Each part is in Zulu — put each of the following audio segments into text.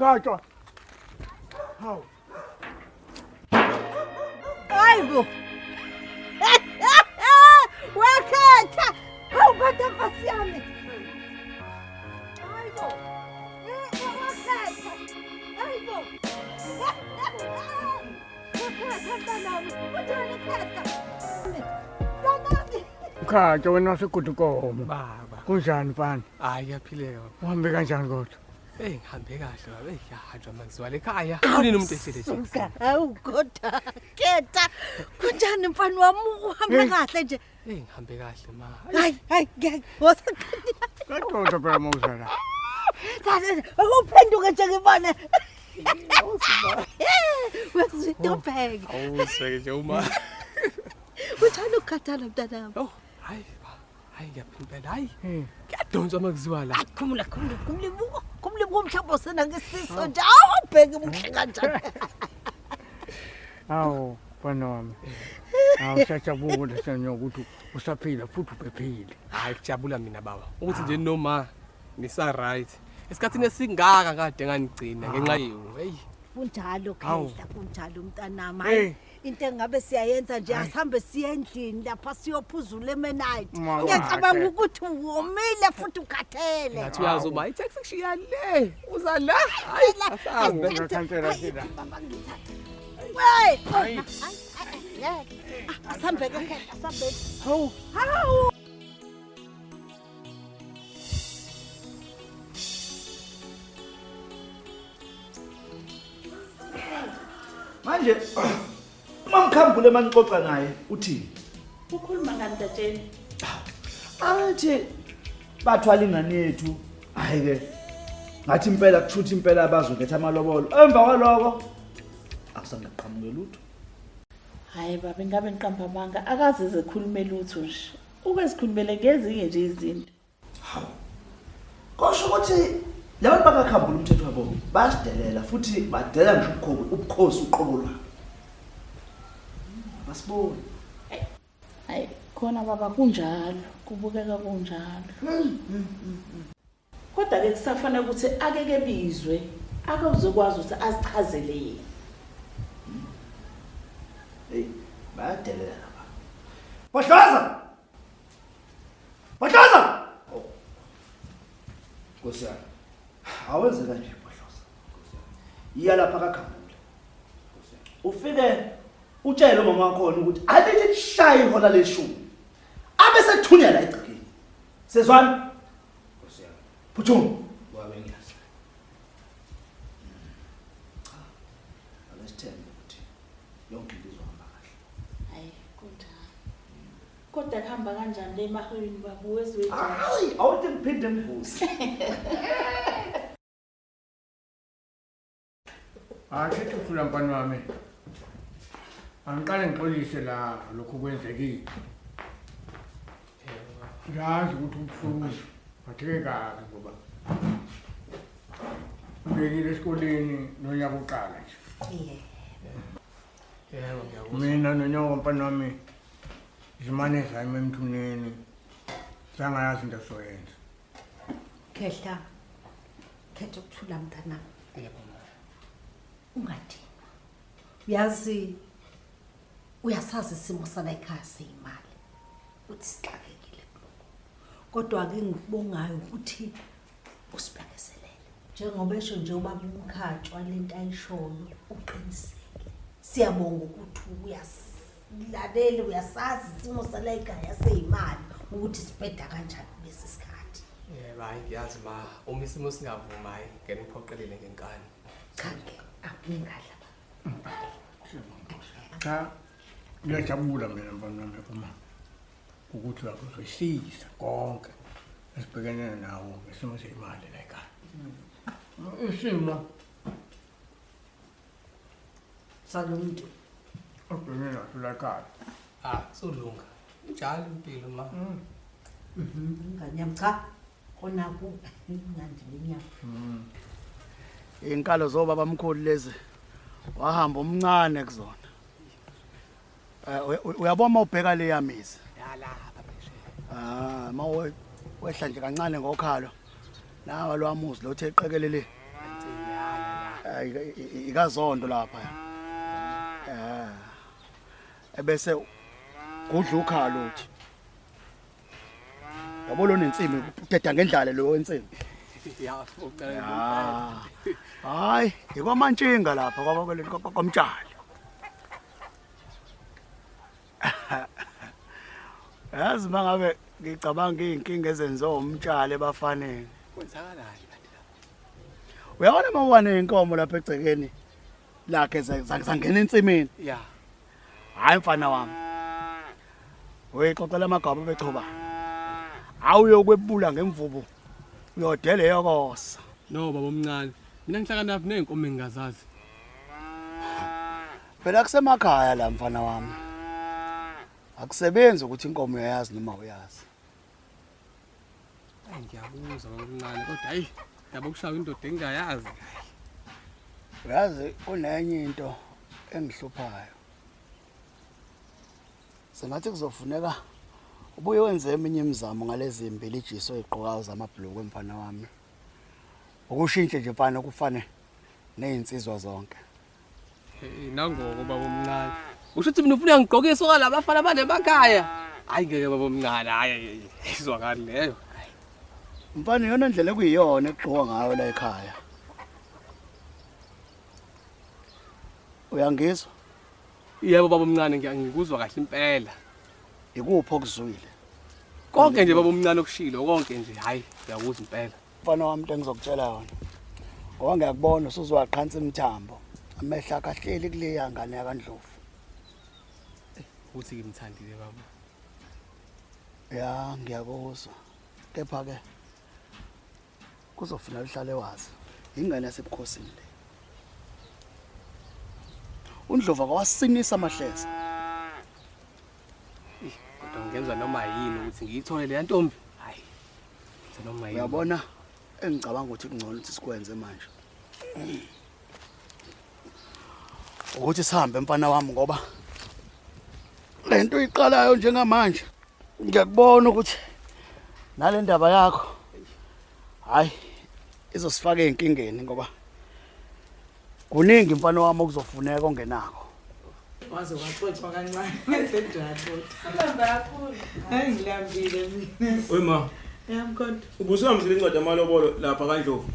Ukhatshwa. Hawu. Hayibo. Wakhetha. Hawu kodwa fasiyami. Hayibo. Wakhetha. Hayibo. Ukhatshwa wena wasekudukomo. Baba. Kunjani mfana? Hayi yaphileka. Uhambe kanjani kodwa? Ngihambe kahle baba. Yahanjwa makuziwa ekhaya. Kunini umuntu ehlele nje? Hawu kodwa ketha. Kunjani mfana wami uhambe kahle nje? Ngihambe kahle ma. Hayi ngeke wasaqhina. Kadoda phela mawuzala. Uphenduka nje ngibone. Wesitopeng. Awuseke nje uma. Uthanda ukukhathala mntanami. Oh, hayi ba. Hayi ngiyaphila hayi. Kuyadonswa makuziwa la. Khumula umhlaba sena ngesiso nje awubheke umhle kanjani. Hawu mfana wami. Awusajabula senyo ukuthi usaphila futhi uphephile. Hayi kujabula mina baba. Ukuthi nje noma nisa right. Esikhathini esingaka kade nganigcina ngenxa yenu. Hey. Kunjalo khehla kunjalo mntanami. Hayi into engabe siyayenza nje asihambe siye endlini lapha siyophuzula emenite. Ngiyacabanga ukuthi uwomile futhi ukhathele. Ngathi uyazoba itaxi kushiya le. Uza la. Hayi asabe. Ngiyakhathela sila. Wey. Hayi. Asambe ke khehla asambe. Hawu. Hawu. Manje mangikhambule manixoxa naye uthini? Ukhuluma ngani tatsheni? Athi bathwala ingane yethu. Hayi ke. Ngathi impela kuthutha impela abazokhetha amalobolo. Emva kwaloko akusangaqhamuke lutho. Hayi baba ngabe niqamba amanga akaze ezekhulume lutho nje. Ukezikhulumele ngezinye nje izinto. Kosho ukuthi labantu bakakhambula umthetho wabo basidelela futhi badelela ngisho ubukhosi uqobo lwabo. Basibona. Hayi khona baba kunjalo kubukeka kunjalo. Kodwa ke kusafanele ukuthi akeke bizwe akuzokwazi ukuthi azichazele yena. Hey bayadelela lapha. Bahloza. Bahloza. Nkosiyana. Awenze kanje Bahloza. Iya lapha kakhambula. Ufike utshele umama wakho ukuthi alithi lishaye ihola leshumi. Abe sethunya la egcikeni. Sezwana? Nkosiyana. Phuthuma. Wabe ngiyazi. Cha. Alesithembe ukuthi yonke into izohamba kahle. Hayi kunjalo. Kodwa kuhamba kanjani le emahweni baba wezwe? Hayi, awuthi ngiphinde ngibuze. Akhethe ufuna mfana wami. Angiqale ngixolise la lokho kwenzekile. Yazi ukuthi ubuhlungu. Batheke kabi ngoba. Ngiyile esikoleni nonyaka uqala nje. Yebo ngiyakuzwa. Mina nonyaka mfana wami izimane zami emthuneni. Sangayazi into soyenza. Khehla. Khetha ukuthula mntanami. Yebo. Ungathini. Yazi uyasazi isimo sala ekhaya seyimali. Uthi sixakekile lokho. Kodwa ke ngibongayo ukuthi usibhekeselele. Njengoba esho nje ubaba uMkhatshwa lento ayishoyo uqiniseke. Siyabonga ukuthi uyasilalela uyasazi isimo sala ekhaya seyimali ukuthi sibheda kanjani kulesi sikhathi. Yebo hayi ngiyazi ma uma isimo singavuma hayi ngeke ngiphoqelele ngenkani. Cha ke akungadla ba. Cha ngiyajabula mina mfana wami uma ukuthi uzosisiza konke esibhekene nawo ngesimo semali la ekhaya. Isimo Salomuntu obhekene naso la ekhaya. Solunga. Njalo impilo ma. Nganyam cha khona ku ngandi lenyama. Inkalo zobaba omkhulu lezi wahamba omncane kuzona. Uyabona mawubheka le yamizi. Yalapha phesheya. Mawehla nje kancane ngokhalo. Nawa lo amuzi lo the eqekelele. Ngicela ikazondo lapha. Ebese kudla ukhalo uthi. Yabo lo nentsimi udeda ngendlala lo wentsimi. Hayi, ikwamantshinga lapha kwamtshali. Yazi mangabe ngicabanga inkinga ezenziwa umtshali ebafaneni. Kwenzakalani kanti la? Uyabona mawane inkomo lapha egcekeni lakhe zangena entsimini. Ya. Hayi mfana wami. Uyixoxela amagaba bechoba. Awuyokwebula ngemvubu. Uyodele yokosa. No baba omncane. Mina ngihlakanaphi nenkomo engingazazi. Phela kusemakhaya la mfana wami. Akusebenzi ukuthi inkomo uyayazi noma uyazi. Hayi ngiyabuza baba omncane kodwa hayi yabo kushaya indoda engayazi. Uyazi unenye into engihluphayo. Sengathi kuzofuneka ubuye wenze eminye imizamo ngalezi imbili ijiso eziqokayo zamabhloko emfana wami. Ukushintshe nje mfana kufane nezinsizwa zonke. Nangoko baba omncane. Usho ukuthi mina ufuna ngigqokise okwala bafana banemakhaya. Hayi ngeke baba omncane hayi izwakali leyo. Mfana yona indlela ekuyiyona egqoka ngayo la ekhaya. Uyangizwa? Yebo baba omncane ngikuzwa kahle impela. Ikuphi okuzwile? Konke nje baba omncane okushilo konke nje hayi ngiyakuzwa impela. Mfana wami into engizokutshela yona. Ngoba ngiyakubona usuzwaqhanisa imithambo. Amehla akahleli kule yangane yakandlovu. Uthi ngimthandile baba. Ya ngiyakuzwa. Kepha ke kuzofuna lihlale wazi. Ingane yasebukhosini le. Undlovu akawasinisa amahleza. Kodwa ngenzwa noma yini ukuthi ngiyithole le ntombi. Hayi. Noma yini. Uyabona engicabanga ukuthi kungcono ukuthi sikwenze manje. Ukuthi sihambe mfana wami ngoba lento iqalayo njengamanje ngiyakubona ukuthi nale ndaba yakho hayi izosifaka ezinkingeni ngoba kuningi mfana wami okuzofuneka ongenako. Waze waxoxa kancane ngesenjalo. Silamba kakhulu. Hayi ngilambile mina. Oy ma. Yamkhonto. Ubusamzile incwadi yamalobolo lapha kaNdlovu.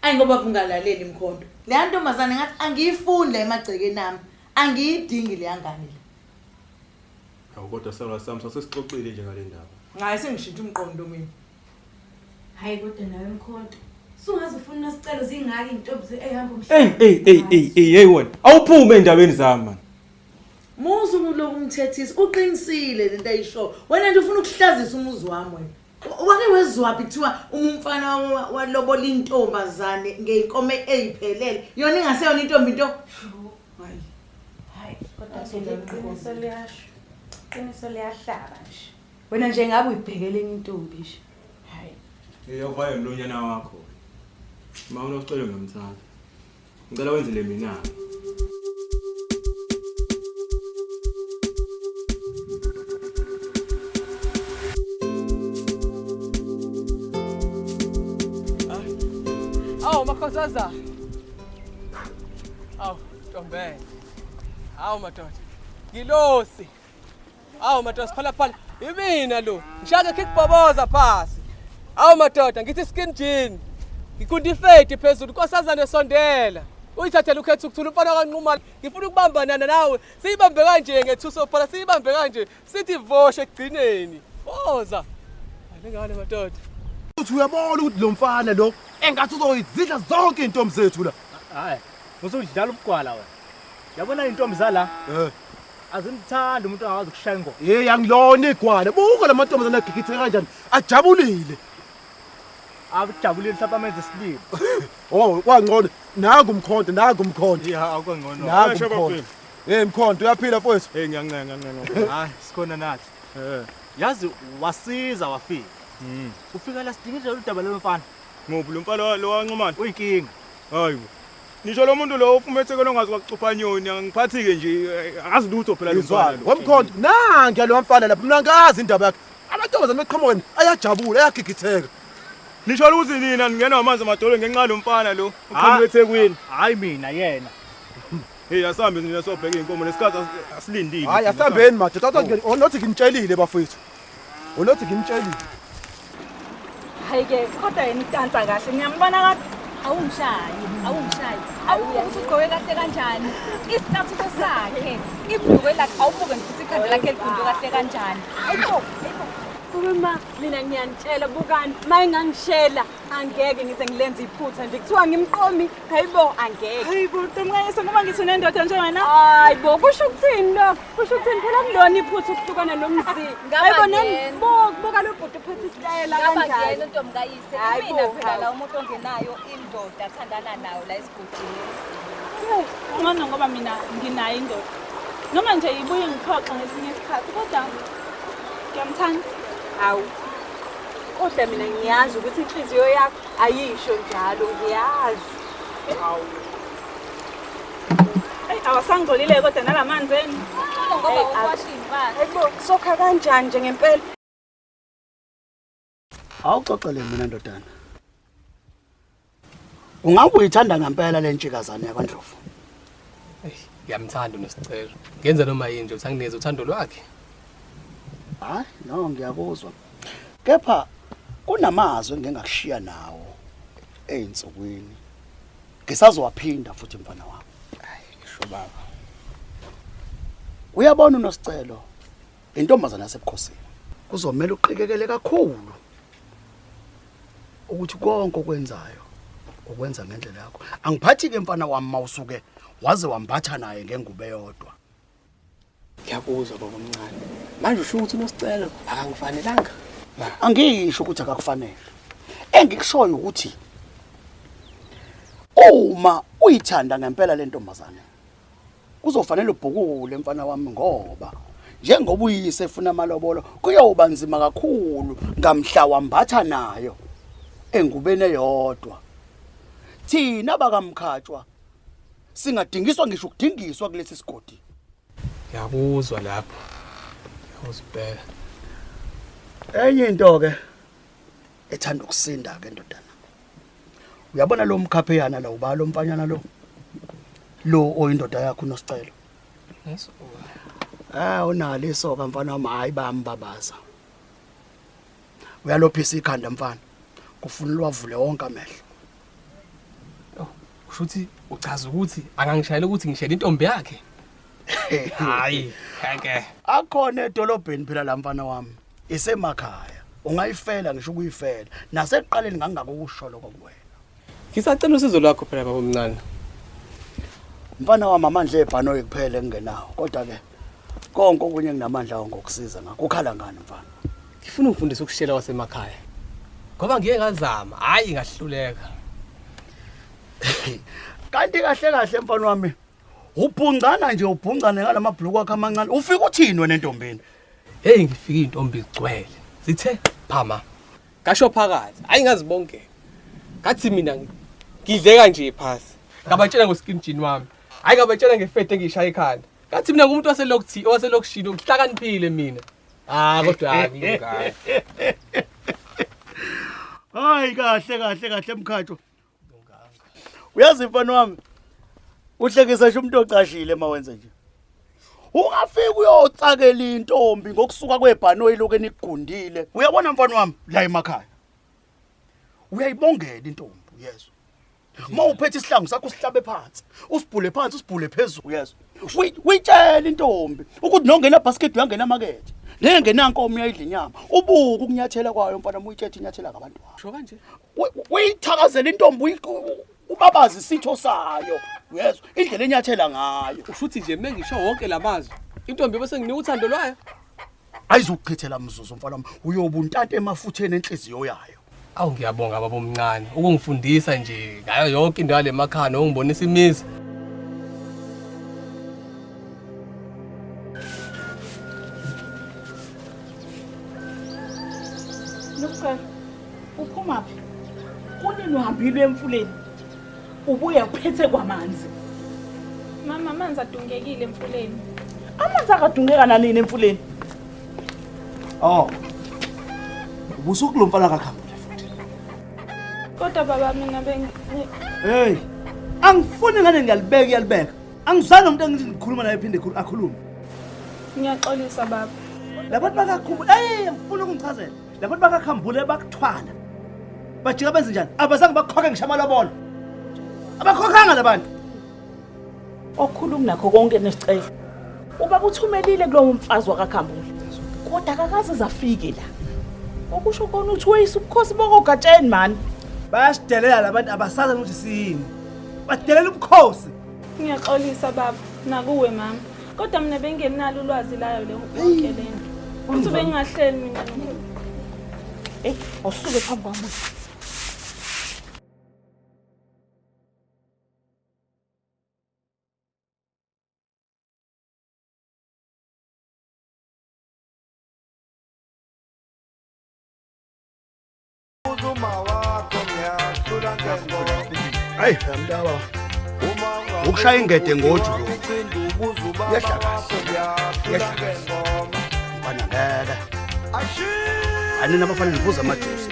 Ayi ngoba kungalaleli imkhonto. Le ntombazane ngathi angiyifundi la emagcekeni nami. Angiyidingi le yangane le. Hawu kodwa sala sami sasesixoxile nje ngale ndaba. Ngaye sengishintsha umqondo mina. Hayi kodwa nawe emkhonto. Sungaze ufuna nasicelo zingaki intombi ehamba umhlaba. Hey wena. Awuphume endabeni zami man. Musu umuntu umthethisa uqinisile lento ayisho. Wena nje ufuna ukuhlazisa umuzi wami wena. Wake wezwaphi kuthiwa umfana walobola intombazane ngeinkomo eziphelele. Yona ingaseyona intombi into. Hayi. Hayi kodwa iqiniso liyasho. Iqiniso liyahlaba nje. Wena nje ngabe uyibhekele intombi nje. Hayi. Yovaya emlonyana wakho. Ma unokucela ngamthanda. Ngicela wenzele mina. Awu makhosaza. Awu Ntombe. Awu madoda. Ngilosi. Awu madoda siphala phala. Yimina lo. Ngishaka kickboboza phasi. Awu madoda ngithi skin jean. Ngikundi fade phezulu nkosazana esondela. Uyithathela ukhetha ukuthula umfana kanquma. Ngifuna ukubambanana nawe. Siyibambe kanje ngethuso phala siyibambe kanje. Sithi voshe egcineni. Boza. Alengane madoda. Uthi uyabona ukuthi lo mfana lo engathi uzoyizidla zonke intombi zethu la. Hayi, usudlala ubugwala wena. Yabona intombi zala? Azimthanda umuntu angazi ukushaya ingoma. Angilona igwala. Buka lamantombazana agigithe kanjani. Ajabulile. Abujabulile mhlawumbe amenze isilimo. Oh, kwangcono. Naku umkhonto. Ya, akwangcono. Naku umkhonto. Mkhonto uyaphila mfowethu. Ngiyancenga. Hayi, sikhona nathi. Yazi wasiza wafika. Ufika la sidinga nje udaba lo mfana. Ngophi lo mfana lo wanqumana? Uyinkinga. Hayibo. Nisho lo muntu lo ufumetheke longazi kwakucupha nyoni ngiphathike nje angazi lutho phela lo mfana lo. Womkhonto nangi lo mfana lapha mina ngazi indaba yakhe. Amantombazana beqhamuka ayajabula ayagigitheka. Nisho ukuthi nina ningena amanzi amadolo ngenxa lomfana lo uqhamuke eThekwini. Hayi mina yena. Hey asambe nina sobheka inkomo lesikhathi asilindile. Hayi asambeni madoda onothi nginitshelile bafowethu. Onothi nginitshelile. Hayi ke kodwa yena idansa kahle ngiyambona awungishayi awukuthi ugqoke kahle kanjani isithathuko sakhe ibhulukwe lakhe awubuke futhi ikhanda lakhe ligundu kahle kanjani hayibo kuma mina ngiyanitshela bukani mayingangishela angeke ngize ngilenze iphutha nje kuthiwa ngimqomi hayibo angeke hayibo ntomkayise ngoba ngithi unendoda njengana hayibo kusho ukuthini lo kusho ukuthini phela kulona iphutha ukuhlukana nomzi hayibo nembuka lo bhuti uphethe isitayela kanjani ngiyena ntomkayise mina phela la umuntu ongenayo indoda athandana nayo la esigodini ngona ngoba mina nginayo indoda noma nje ibuye ngiphoxa ngesinye isikhathi kodwa ngiyamthanda hawu kodwa mina ngiyazi ukuthi inhliziyo yakho ayisho njalo ngiyazi hawu awasangcolile kodwa nalamanzi eni ngoba uwasha impahla hayibo sokha kanjani nje ngempela Awuxoxele mina ndodana. Ungabe uyithanda ngempela le ntshikazane yakwaNdlovu? Ngiyamthanda uNosicelo. Ngenza noma yini nje usangineza uthando lwakhe. Hayi, no ngiyakuzwa. Kepha kunamazwi engingakushiya nawo einsukwini. Ngisazowaphinda futhi mfana wami. Hayi, ngisho baba. Uyabona uNosicelo intombazana yasebukhosini. Kuzomela uqikekele kakhulu ukuthi konke okwenzayo ukwenza ngendlela yakho. Angiphathi ke mfana wami mawusuke waze wambatha naye ngengube yodwa. Ngiyakuzwa baba omncane. Manje usho ukuthi uNosicelo akangifanelanga. Angisho ukuthi akakufanele. Engikushoyo ukuthi uma uyithanda ngempela le ntombazane kuzofanele ubhukule mfana wami ngoba njengoba uyise efuna amalobolo kuyoba nzima kakhulu ngamhla wambatha nayo engubene yodwa. Thina bakamkhatshwa singadingiswa ngisho ukudingiswa kulesi sigodi. Ngiyakuzwa lapho. Ngiyakuzibheka. Enye into ke ethanda ukusinda ke ndodana. Uyabona lo mkhapheyana la ubalo mfanyana lo oyindoda yakho uNosicelo. Yes. Unalo isoka mfana wami hayi bambabaza. Uyalophisa ikhanda mfana. Kufuna lwavule wonke amehlo. Kusho ukuthi uchaza ukuthi angangishayela ukuthi ngishela intombi yakhe. Hayi, ngeke. Akhona edolobheni phela la mfana wami. Isemakhaya. Ungayifela ngisho ukuyifela. Nasekuqaleni ngangakusho lokho kuwena. Ngisacela usizo lwakho phela baba omncane. Mfana wami amandla ebhano ekuphela engenawo. Kodwa ke konke okunye nginamandla ngokusiza ngakho. Ukhala ngani mfana? Ngifuna ukufundisa ukushela wasemakhaya. Ngoba ngeke ngazama, hayi ngahluleka. Kanti kahle kahle mfana wami. Ubhungcana nje ubhungcane ngalamabhuluku akho amancane. Ufika uthini wena entombeni? Hey ngifika intombi igcwele. Sithe phama. Kasho phakathi. Hayi ngazibongela. Ngathi mina ngidle kanje phasi. Ngabatshela ngoskin gin wami. Hayi ngabatshela ngefete engishaya ekhanda. Ngathi mina ngumuntu waselokishini ngihlakaniphile mina. Kodwa ngingaka. Hayi kahle mkhatho. Uyazi mfana wami. Uhlekisa nje umuntu ocashile mawenze nje. Ungafika uyotsakela intombi ngokusuka kwebhanoyi lokho enigundile. Uyabona mfana wami la emakhaya. Uyayibongela intombi, yezwa. Mawuphethe isihlangu sakho usihlabe phansi, usibhule phansi usibhule phezulu, yezwa. Uyitshela intombi ukuthi nongena basket uyangena market. Nengena inkomo uyayidla inyama. Ubuke ukunyathela kwayo mfana uyithethe inyathela ngabantu. Sho kanje. Uyithakazela intombi ubabazi isitho sayo. Yezwa, indlela enyathela ngayo. Ushuthi nje mengisho wonke lamazwi. Intombi bese nginika uthando lwayo. Ayizukuchithela mzuzu mfana wami. Uyobuntate emafutheni enhliziyo yayo. Awu ngiyabonga baba omncane. Ukungifundisa nje ngayo yonke into yale emakhaya nongibonisa imizi. Nocela. Uphuma phi? Kunini uhambile emfuleni? Ubuya uphethe kwamanzi. Mama amanzi adungekile emfuleni. Amanzi akadungeka nanini emfuleni? Ubusuku lo mfana kakhambule futhi. Kodwa baba mina Hey, angifuni ngane ngiyalibeka iyalibeka. Angizange umuntu engithi ngikhuluma naye phinde akhulume. Ngiyaxolisa baba. Labantu bakakhumbula, ngifuna ukungichazela. Labantu bakakhambule bakuthwala. Bajika benze njani? Abazange bakhokhe ngisho amalobolo. Abakhokhanga labantu. Okhuluma nakho konke nesicelo. Ubaba uthumelile kulowo mfazi wakakhambule. Kodwa akakaze zafike la. Okusho kona uthi weyisa ubukhosi bokogatsheni man. Bayasidelela labantu abasazi ukuthi siyini. Badelela ubukhosi. Ngiyaxolisa baba nakuwe mama. Kodwa mina bengenalo ulwazi layo le konke lento. Uthi bengahleli mina. Awusuke phambi kwami. Hayi mntaba. Ukushaya ingede ngoju. Yehlakazi. Banaleka. Ani nabafana libuza amajusi.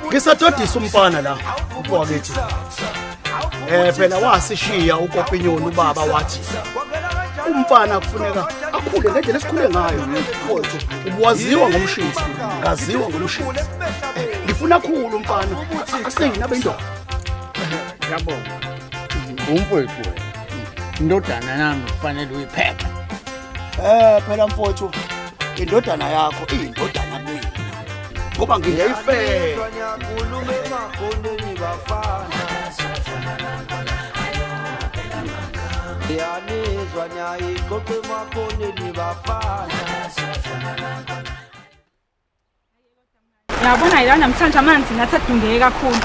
Ngisatodisa umfana la. Ubwakithi. Phela wasishiya ukopinyoni ubaba wathi umfana kufuneka akhule ngendlela esikhule ngayo mfowethu ubuwaziwa ngomshisi ngaziwa ngomshisi ngifuna khulu umfana akusenginabe indoda Yabonga umfowethu wena indodana nami kufanele uyiphephe phela mfowethu indodana yakho iyindodana kimi ngoba ngiyayifela yanizwa nyayi goqe makoneni bafana Yabona ila namhlanje amanzi ngathi adungeke kakhulu.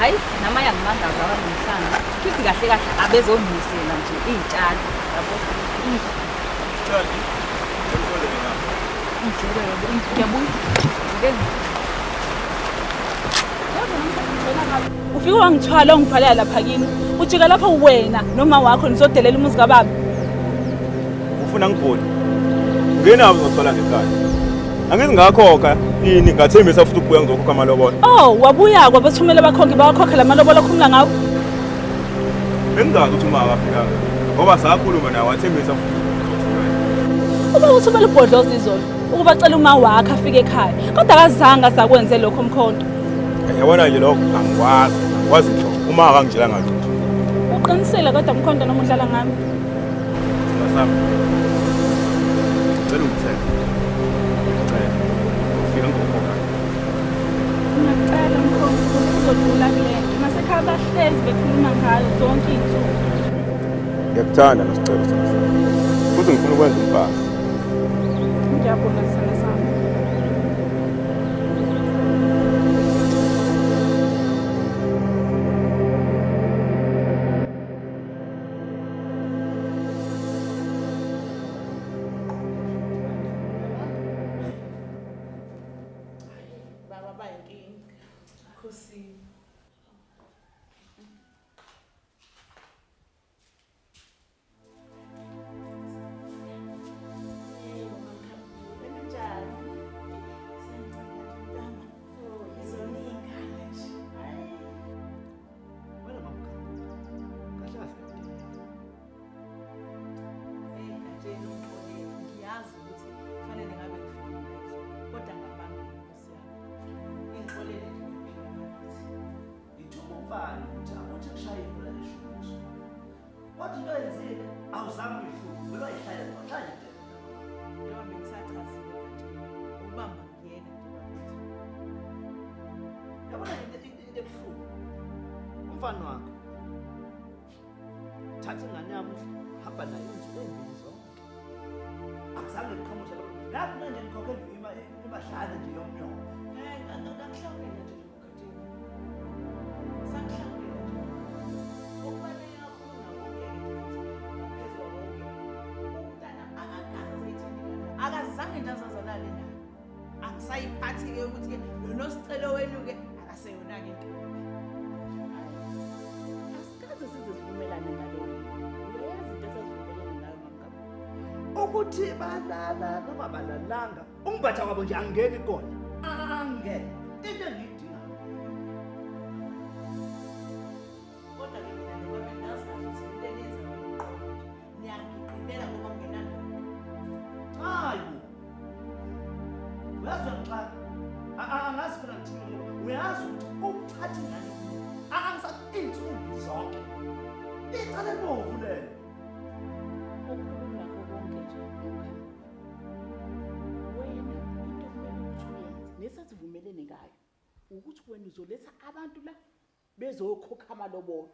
Hayi nama yangimangaza namhlanje. Kithi kahle kahle abezonisela nje izitshalo yabo. Tshali. Ufike wangithwala ungiphalela lapha kini. Ujika lapha wena noma wakho nizodelela umuzi kababa. Ufuna ngibone. Ngena uzothola ngekhaya. Angithi ngakhokha ini ngathembisa futhi ubuya ngizokhokha amalobolo. Oh, wabuya kwabathumela bakhonke bawakhokha lamalobolo okhuluma ngawo. Bengazi ukuthi uma akafika. Ngoba sakhuluma naye wathembisa futhi. Uba uthumela ubhodlozi izolo ukubacela uma wakhe afike ekhaya. Kodwa akazange asakwenze lokho umkhonto. Yabona nje lokho angikwazi. Wazi nje uma akangitshela ngalutho. Uqinisele kodwa umkhonto noma udlala ngami. Sasami. Cela ungithele. Ngiyacela mkhonto uzodlula kule. Masekhaya bahlezi bekhuluma ngayo zonke izinsuku. Ngiyakuthanda nosicelo sakho. Futhi ngifuna ukwenza umfazi. Ngiyabona sana sami. Baba bayinkinga. Khosi. What you guys say? I was angry for. We don't have to try it. Njengoba bengisachazile ukuthi ubamba kuyena Yabona into ebuhlungu. Umfana wakho. Thatha ingane yami hamba nayo insuku ezimbili zonke. Akuzange ngiqhamushe lapho. Lapho manje ngikhokhela imadlana nje yomnyobo. Ngakuhlawulela nje lokho sakuhlawulela nje. Okubaluleke kakhulu akazange nje azazalale naye. Angisayiphathi-ke ukuthi-ke lonosicelo wenu-ke akaseyona-ke intombi. Asikaze size sivumelane ngalo. Uyayazi into esivumelene ngayo mangaba. ukuthi balala noma balalanga ungibatha kwabo nje angeke ikona angeke into engiyidingayo Kodwa ke mina noma bengazi ukuthi into enenza ngokuqonda niyangigqibela ngoba kungenalo. hayi uyazi ngixaka angazi funa ngithini uyazi ukuthi ukuthatha ingane angisathi insuku zonke icala bovu lelo Okhuluma konke nje wena into kumele ukuthi uyenze nesasivumelene ngayo ukuthi wena uzoletha abantu la bezokhokha amalobolo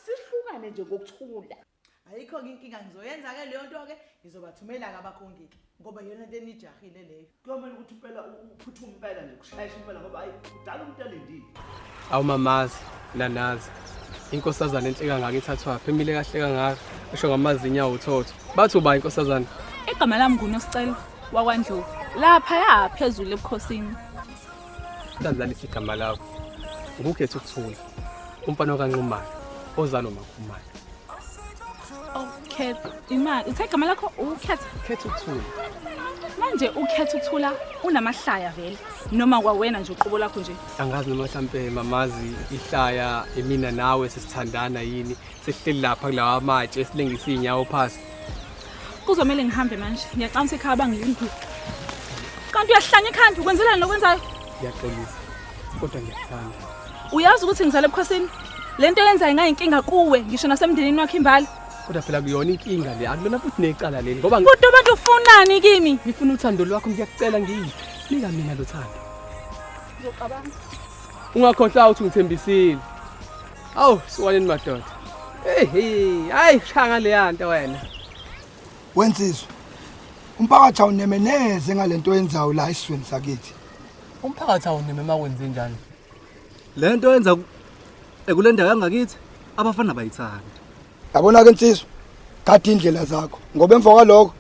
sihlukane nje ngokuthula. Ayikho ke inkinga ngizoyenza ke leyo nto ke ngizobathumela ke abakhongiki ngoba yona into enijahile leyo. kuyomela ukuthi impela uphuthume impela nje kushayisha impela ngoba hayi udala umuntu elindile. Awumamazi nanazi inkosazana enhle kangaka ithathwa phemile kahle kangaka esho ngamazinya uthotho bathi uba inkosazana Igama lami nguNosicelo wakwaNdlovu. Lapha ya phezulu ebukhosini. Ndandlalisa igama lakho ngukhetha ukuthula umfana kaNxumalo ozalo makhumalo. Okay, imali. Uthe igama lakho ukhetha ukuthula. Manje ukhetha ukuthula unamahlaya vele noma kwawena nje uqobo lakho nje. Angazi noma mhlambe mamazi ihlaya emina nawe sesithandana yini sesihleli lapha kulawa amatshe esilengisa inyawo phasi. Kuzomela ngihambe manje. Ngiyaqamisa ekhaya bangilindile. Kanti uyahlanya ekhanda ukwenzelani lokwenzayo? Ngiyaxolisa kodwa ngiyathanda. Uyazi ukuthi ngizale ebukhosini? Lento yenza ingayinkinga kuwe ngisho nasemndenini wakhe imbali. Kodwa phela kuyona inkinga le akulona futhi necala leli ngoba Kodwa abantu ufunani kimi? ngifuna uthando lwakho ngiyakucela ngiyini. Nika mina lo thando. Ngizocabanga. Ungakhohlwa ukuthi ngithembisile. Awu siwaneni madoda. Hayi shanga le yanto wena. Wensizwe. Umphakathi awunemeneze ngalento oyenzayo la esizweni sakithi. Umphakathi awuneme makwenze njani? Lento yenza ekulendawo yangakithi abafana bayithanda. Yabona ke insizwe, gada indlela zakho ngoba emva kwalokho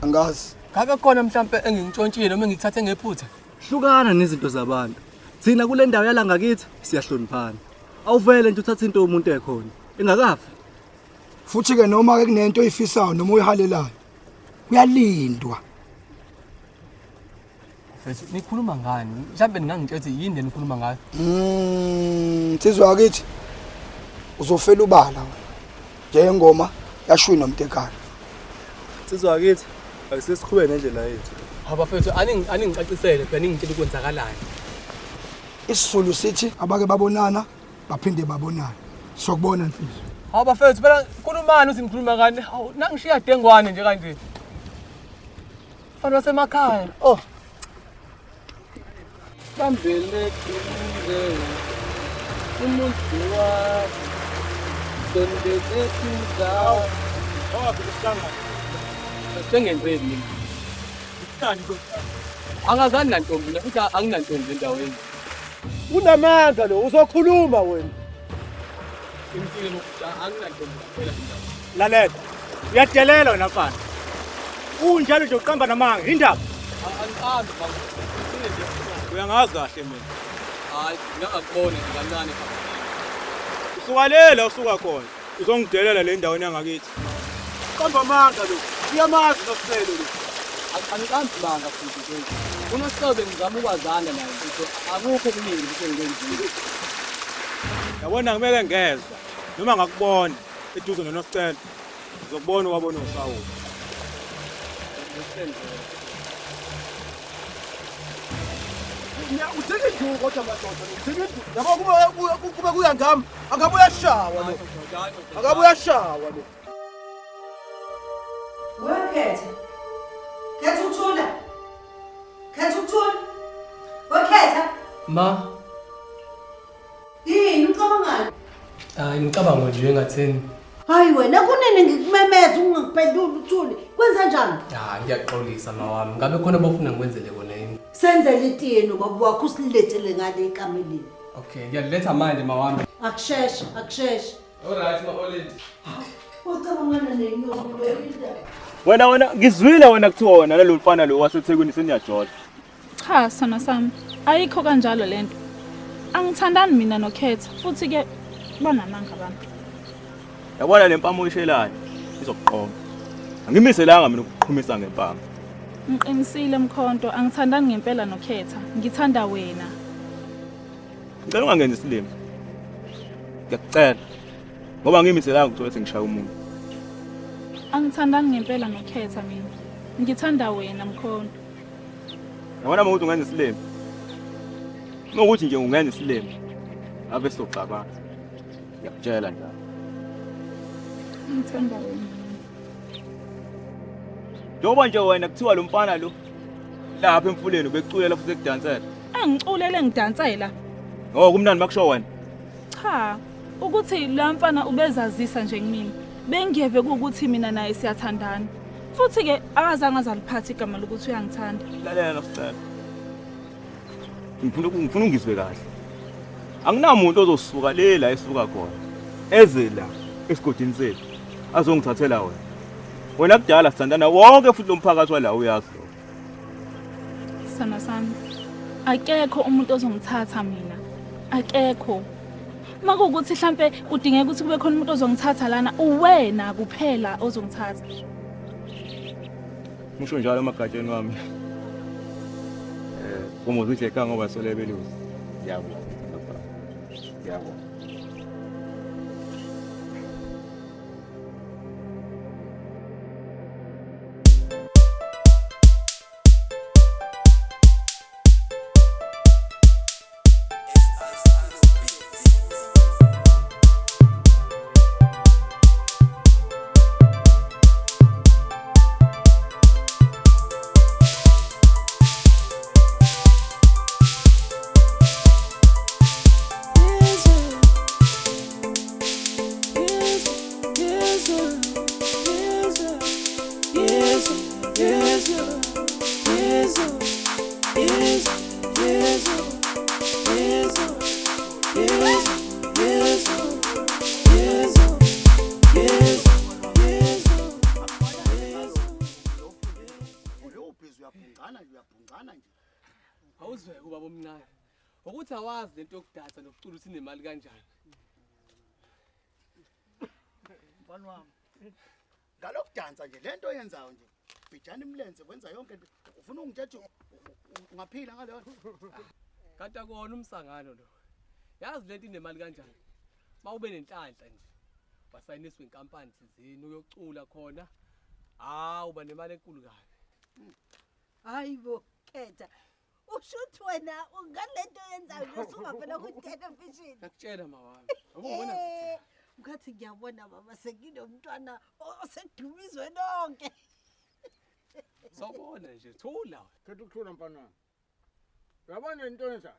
angazi. Ngake khona mhlambe engingitshontshile noma ngithathe ngephutha. Hlukana nezinto zabantu. Thina kule ndawo yala ngakithi siyahloniphana. Awuvele nje uthathe into yomuntu ekhona engakafi. Futhi ke noma ke kunento oyifisayo noma uyihalelayo uyalindwa. Mfethu nikhuluma ngani? Mhlambe ningangitshela yini nikhuluma ngayo? Insizwe yakithi uzofela ubala wena. Njengoma yashuyi nomtekane. Insizwe yakithi ayisesikhube nendlela yethu. Abafethu aningicacisele phela ningitshela ukwenzakalayo. Isizulu sithi abake babonana baphinde babonana. Sokubona insizwe. Abafethu phela khulumani uthi ngikhuluma ngani? Hawu nangishiya dengwane nje kanje. Fanele wasemakhaya. Oh. Bambele kunze. Umuntu wa sondeze indawo. Kusihlanga. Sengenzeni mina. Kusihlanga ko. Angazani nantombi futhi anginantombi endaweni. Unamanga lo uzokhuluma wena. Imfike anginantombi phela indawo. Lalela. Uyadelela wena mfana. Unjalo nje uqamba namanga indaba. Angiqambi manje. Uyangazi kahle mina. Hayi ngingakubona nje kancane pha. Usukalela usuka khona. Uzongidelela le ndaweni yangakithi. Qamba amanga lo. Uyamazi Nosicelo lo. Angiqambi manga futhi nje. Unosicelo ngizama ukwazana naye ukuthi akukho kuningi ukuthi ngikwenzile. Yabona ngimeke ngezwe. Noma ngakubona eduze noNosicelo. Ngizokubona wabona uSawule. Uthenge nje kodwa madoda. Uthenge nje. Yabo kuba kuya ngami. Angabe uyashawa lo. Angabe uyashawa lo. Wakhetha. Khetha ukuthula. Khetha ukuthula. Wakhetha. Ma, Yini ucabangani? hayi ngicabanga nje ngathini. Hayi wena kunene ngikumemeza ungangiphenduli uthule. Kwenza njani? Hayi ngiyaxolisa mawami. Ngabe khona bafuna ngikwenzele kona yini? Senzele itiye nobaba wakho usilethele ngale ekameleni. Okay, ngiyaletha manje mawami. Akusheshe, akusheshe. Alright ma Olindi. Ucabangana nenyoka lo Wena ngizwile wena kuthiwa wena nalo mfana lo waseThekwini seniyajola. Cha sona sami. Ayikho kanjalo lento. Angithandani mina noKhetha futhi ke banamanga abantu. Yabona le mpama uyishelayo izokuqoma. Angimiselanga mina ukuqhumisa ngempama. Ngiqinisile Mkhonto, angithandani ngempela noKhetha. Ngithanda wena. Ngicela ungangenzi isilimo. Ngiyakucela. Ngoba ngimiselanga ukuthi sengishaya umuntu. Angithandani ngempela noKhetha mina. Ngithanda wena Mkhonto. Yabona uma uthi ungenza isilimo. Ngokuthi nje ungenza isilimo. Abe soxabana. Ngiyakutshela njalo. Ngithanda wena. Njengoba nje wena kuthiwa lo mfana lo lapha emfuleni bekuculela futhi ekudansela. Angiculele ngidansela. Oh kumnandi makusho wena. Cha, ukuthi la mfana ubezazisa nje kimi. Bengiyeve ukuthi mina naye siyathandana. Futhi ke akazange azaliphatha igama lokuthi uyangithanda. Lalela nosicela. Ngifuna ungizwe kahle. Anginamuntu ozosuka lela esuka khona. Eze la esigodini sethu azongithathela wena. Wena kudala sithandana wonke futhi lo mphakathi wala uyazi lo. Sana sami. Akekho umuntu ozongithatha mina. Akekho. Makuwukuthi mhlambe kudingeka ukuthi kube khona umuntu ozongithatha lana, uwena kuphela ozongithatha. Musho njalo emagatsheni wami. Uma uzithi ekhaya ngoba solebeluzi. Yabo. Yabo. Awuzwe ubaba omncane. Ukuthi awazi lento yokudansa nokucula uthi inemali kanjani. Mfana wami. Ngalokudansa nje lento yenzayo nje. Bijana imlenze wenza yonke into. Ufuna ungithethe ungaphila ngaleyo. Kanti akona umsangano lo. Yazi lento inemali kanjani. Mawube nenhlanhla nje. Wasayiniswa inkampani thizini uyocula khona. Uba nemali enkulu kabi. Hayibo Khetha. Ushuthi wena ungalento yenzayo nje usungavela ku-television. Ngakutshela mawami. Awubona Ngathi ngiyabona baba sekunomntwana osedumizwe lonke. Sawubona nje thula. Khetha ukuthula mfana wami. Uyabona into enzayo.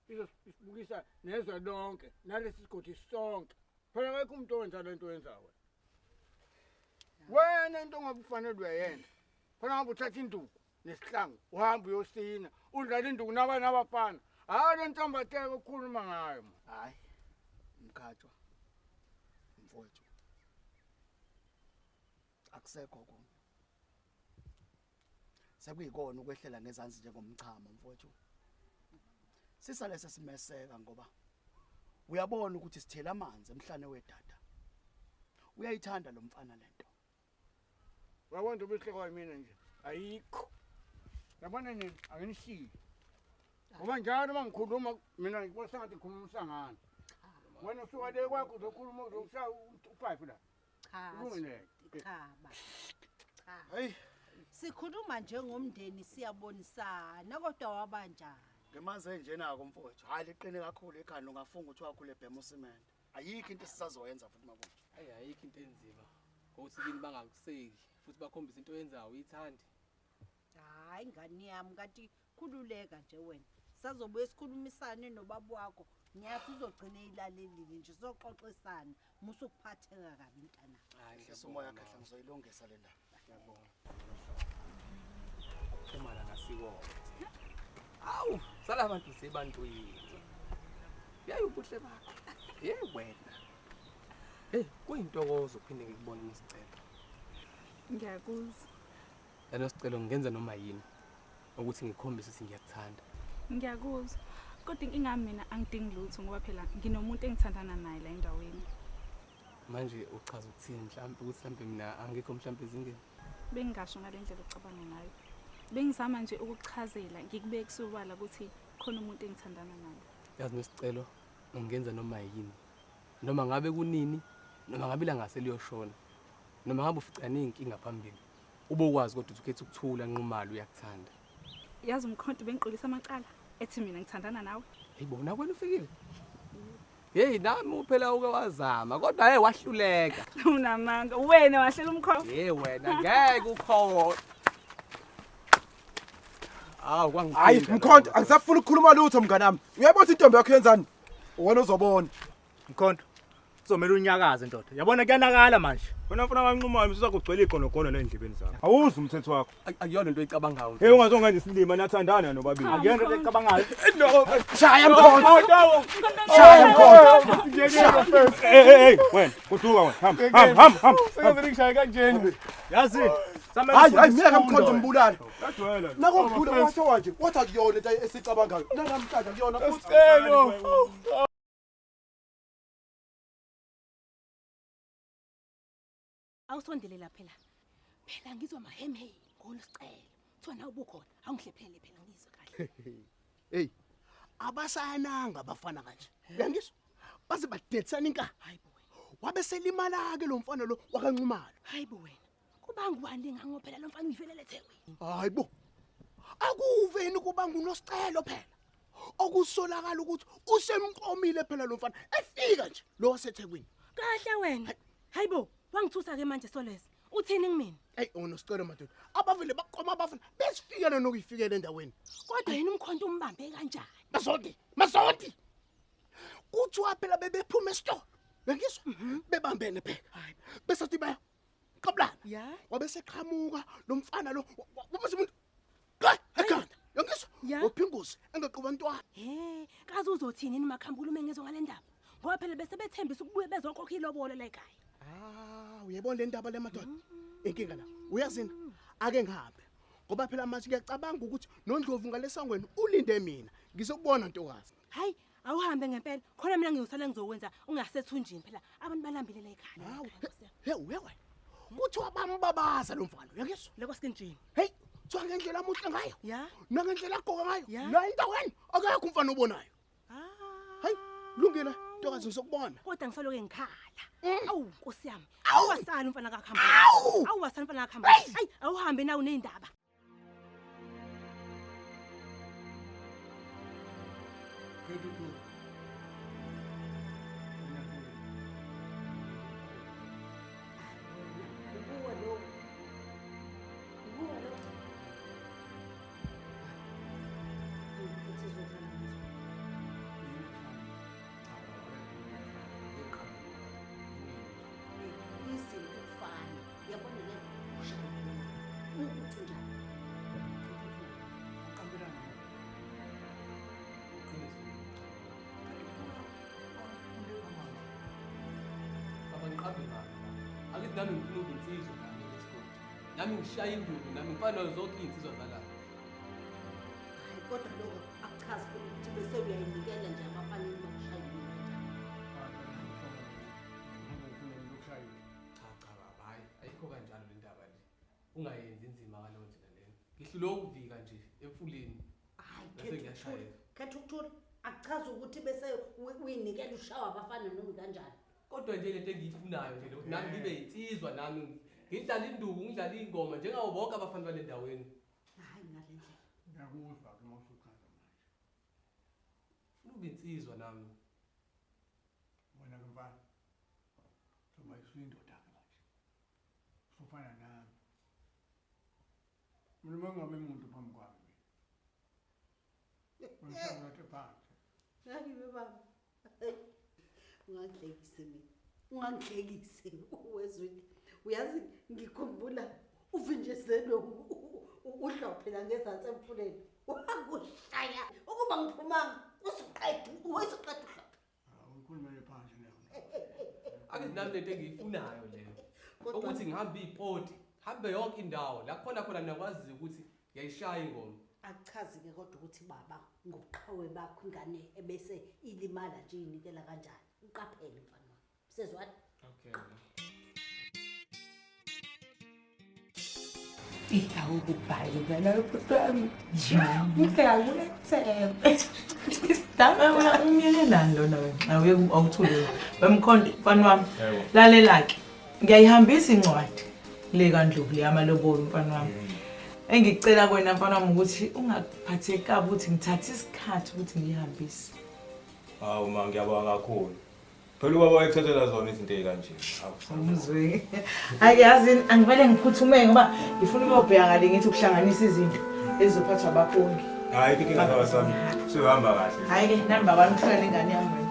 Isibukisa nezwe lonke nalesi sigodi sonke. Phela akekho umuntu owenza lento oyenzayo. Wena into ongabufanele uyenza. Phela ngabe uthatha induku nesihlangu uhamba uyosina udlala induku nabanye abafana. Hayi le ntombateke ukukhuluma ngayo. Hayi. Mkhatshwa. Mfowethu. Akusekho konke. Sekuyikona ukwehlela ngezansi njengomchamo mfowethu. Sisale sesimeseka ngoba uyabona ukuthi sithela amanzi emhlane wedada. Uyayithanda lo mfana lento. Uyabona ubuhle kwa mina nje. Ayikho. Yabona nini anginishiye. Ngoba njalo mangikhuluma mina ngibona ngathi ngikhuluma umsangano. Wena usuka le kwakho uzokhuluma uzokushaya u5 la. Cha. Kulungile. Cha ba. Cha. Hey. Sikhuluma njengomndeni siyabonisana kodwa wabanjani. Ngemaze nje nako mfowethu. Hayi liqine kakhulu ekhanda ungafunga ukuthi wakhule ebhema usimende. Ayikho into esisazoyenza futhi mabona. Hayi ayikho into enzima. Ukuthi kini bangakuseki futhi bakhombisa into oyenzayo uyithandi. Hayi ngani yami kanti khululeka nje wena. Sazobuye sikhulumisane nobaba wakho. Ngiyathi uzogcina ilalelile nje soxoxisana musu kuphatheka kabi intana. Hayi ngesomoya kahle ngizoyilungisa le ndaba. Ngiyabonga. Kumala ngasiko. Awu, sala abantu sebantwini. Yayi ubuhle bakho. Wena. Kuyintokozo uphinde ngikubone isicelo. Ngiyakuzwa. Lelo sicelo ngenza noma yini ukuthi ngikhombise ukuthi ngiyakuthanda. Ngiyakuzwa. Kodwa inkinga mina angidingi lutho ngoba phela nginomuntu engithandana naye la endaweni. Manje uchaza ukuthini mhlawumbe ukuthi mhlawumbe mina angikho mhlawumbe ezingeni. Bengingasho ngalendlela ucabanga ngayo. Bengizama nje ukukuchazela ngikubeke kusobala ukuthi khona umuntu engithandana naye. Yazi nesicelo ngingenza noma yini. Noma ngabe kunini, noma ngabe la ngase liyoshona. Noma ngabe uficana inkinga phambili. Ube ukwazi kodwa ukhetha ukuthula nqumalo uyakuthanda. Yazi umkhonto bengiqolisa amacala ethi mina ngithandana nawe. Bona kwena ufikile. Hey nami uphela uke wazama kodwa hey wahluleka. Unamanga wena wahlela umkhonto. Hey wena ngeke ukho. Awu kwangiphinda. Hayi Mkhonto angisafuna ukukhuluma lutho mngani nami. Uyabona intombi yakho yenzani? Wena uzobona. Mkhonto. Kuzomela unyakaze ndoda. Yabona kuyanakala manje. Wena ufuna abanqumayo usakugcwele iqonoqono lendlebeni zakho. Awuzi umthetho wakho. Akuyona into oyicabangayo. Hey ungazongenza isilima nathandana nobabili. Akuyona into oyicabangayo. No, shaya Mkhonto. Shaya Mkhonto. Hey wena uduka wena. Ham. Sengathi ngishaya kanjeni. Yazi. Hayi mina Mkhonto mbulala. Kadwela. Nakukudla washo wathi wathi akuyona into esicabangayo. Namhlanje akuyona futhi. Sicelo. Awusondelela phela. Phela ngizwa mahemhe ngolosicelo. Thona ubukhona. Awungihlephele phela ngizwe kahle. Hey. Abasananga abafana kanje. Uyangizwa? Baze badetsana inka. Hayibo wena. Wabe selimala ke lo mfana lo wakanqumalo. Hayibo wena. Kuba ngubani ngangophela lo mfana uyivelele eThekwini. Hayibo. Akuveni kuba ngunosicelo phela. Okusolakala ukuthi usemqomile phela lo mfana. Efika nje lo waseThekwini. Kahle wena. Hayibo. Wangithusa ke manje Soleza. Uthini ngimina? Hey unosicelo madoda. Abavele baqoma abafana besifikele nokuyifikela endaweni. Kodwa yini umkhonto umbambe kanjani? Masodi. Kuthiwa phela bebephuma esitolo. Uyangizwa? Bebambene phela. Hayi. Bese sithi baya. Qablana. Ya. Wabe seqhamuka lo mfana lo. Wabese umuntu. Ekhanda. Uyangizwa? Ophingozi engaquba ntwana. Kaze uzothini ni makhambula uma ngezwe ngale ndaba? Ngoba phela bese bethembisa ukubuye bezokhokha ilobolo la ekhaya. Uyabona le ndaba le madoda. Inkinga la. Uyazina? Ake ngihambe. Ngoba phela manje ngiyacabanga ukuthi noNdlovu ngalesangweni ulinde mina. Ngizokubona ntokazi. Hayi, awuhambe ngempela. Khona mina ngiyosala ngizokwenza ungasethunjini phela. Abantu balambile la ekhaya. Wewe. Kuthiwa bambabaza lo mfana. Uyangizwa? Le kwaSkinjini. Hey, thiwa ngendlela amuhle ngayo. Ya. Nangendlela agqoka ngayo. La endaweni akekho umfana obonayo. Hayi, lungile. Ntokazi ngizokubona. Kodwa ngisaloke ngikhala. Awu Nkosi yami. Awasala umfana kaKhamba. Awasala umfana kaKhamba. Hayi, awuhambe nawe nezindaba. Akithi nami ngifuna ukunsizwa nami esikole. Nami ngishaya induku nami ngifana zonke insizwa zalapha. Hayi kodwa lokho akuchazi ukuthi bese uyayinikela nje abafanele bakushaya Cha hayi ayikho kanjalo le ndaba nje. Ungayenzi inzima ngaleyo ndlela lena. Ngihlule ukuvika nje emfuleni. Bese ngiyashayela. Khetha ukuthula akuchazi ukuthi bese uyinikela ushawa abafana noma kanjani. Kodwa nje lento engiyifunayo nje ukuthi nami ngibe yinsizwa nami ngidlala induku ngidlala ingoma njengawo bonke abafana bale ndaweni. Hayi ngalendlela. Ngiyakuzwa ke mawusuqala manje. Ube insizwa nami. Wena ke mfana. Soma isindoda ke manje. Sofana nami. Mina ngingame umuntu phambi kwami. Ngishaka phansi. Hayi baba. Ungangihlekise mina. Ungangihlekise uwezweni. Uyazi ngikhumbula uvinjeselo uhlophe ngezantsi emfuleni. Wakushaya ukuba ngiphumanga usuqeda uhlophe. Ukhulumele phansi nawe. Akithi nami lento engiyifunayo leyo. Ukuthi ngihambe ipoti, hambe yonke indawo la khona nakwazi ukuthi ngiyayishaya ingoma. Akuchazi ke kodwa ukuthi baba ngobuqhawe bakho ingane ebese ilimala nje inikela kanjani. Uqaphele mfana wami. Sezwathi? Awukubhali vela ubutwami. Ngiyakule kuthemba. Sidama umyelelani lona wena. Awuthule. Bemkhonto mfana wami. Lalela ke. Ngiyayihambisa incwadi le kaNdlovu yamalobolo mfana wami. Engicela kwena mfana wami ukuthi ungaphatheki kabi ukuthi ngithathe isikhathi ukuthi ngihambise. Hawu ma ngiyabonga kakhulu. Phela ubaba wayethathela zona izinto ezikanje. Umzwe. Ayazi angivele ngiphuthume ngoba ngifuna ukubheka ngale ngithi ukuhlanganisa izinto ezizophathwa abafundi. Hayi inkinga zabasami. Sihamba kahle. Hayi ke namba bamhlele ingane yami.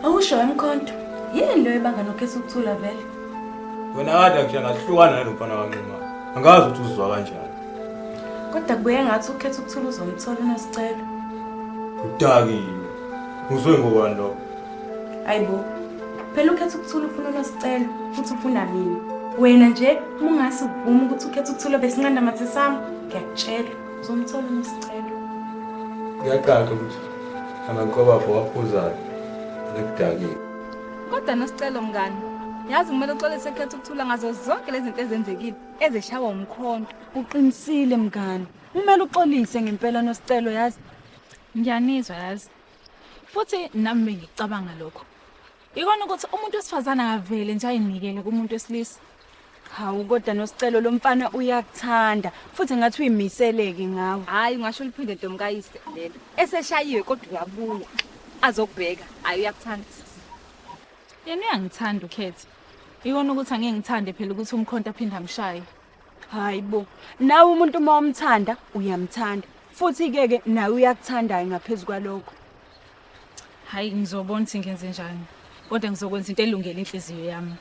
Awusho emkhonto. Yini lo ebanga nokhetha ukuthula vele? Wena kade akuhlukana nalomfana kaNcuma. Angazi ukuthi uzizwa kanjani. Kodwa kubuye ngathi ukhetha ukuthula uzomthola unesicelo. Udakile. Uzwe ngobani lo? Ayibo. Phela ukhetha ukuthula ufuna unesicelo futhi ufuna mina. Wena nje ungase uvuma ukuthi ukhetha ukuthula besinqanda mathe sami, ngiyakutshela uzomthola unesicelo. Ngiyaqala ukuthi amankoba waphuzayo. Nekudakile. Kodwa nosicelo mngani. Yazi kumele uxolise ekhetha ukuthula ngazo zonke lezi zinto ezenzekile ezeshawa umkhonto. Uqinisile mngani. Kumele uxolise ngempela nosicelo yazi. Ngiyanizwa yazi. Futhi nami ngicabanga lokho. Ikona ukuthi umuntu wesifazana akavele nje ayinikele kumuntu wesilisa. Hawu kodwa nosicelo lomfana uyakuthanda futhi ngathi uyimiseleke ngawe. Hayi ngisho liphinde ntomkayise lelo. Eseshayiwe kodwa uyabuya. Azokubheka ayi uyakuthanda. Yena uyangithanda ukhethe. Ikona ukuthi angeke ngithande phela ukuthi umkhonto aphinde amshaye. Hayibo. Nawe umuntu uma umthanda uyamthanda. Futhi ke nawe uyakuthandayo ngaphezulu kwalokho. Hayi ngizobona ukuthi ngenze njani. Kodwa ngizokwenza into elungele inhliziyo yami.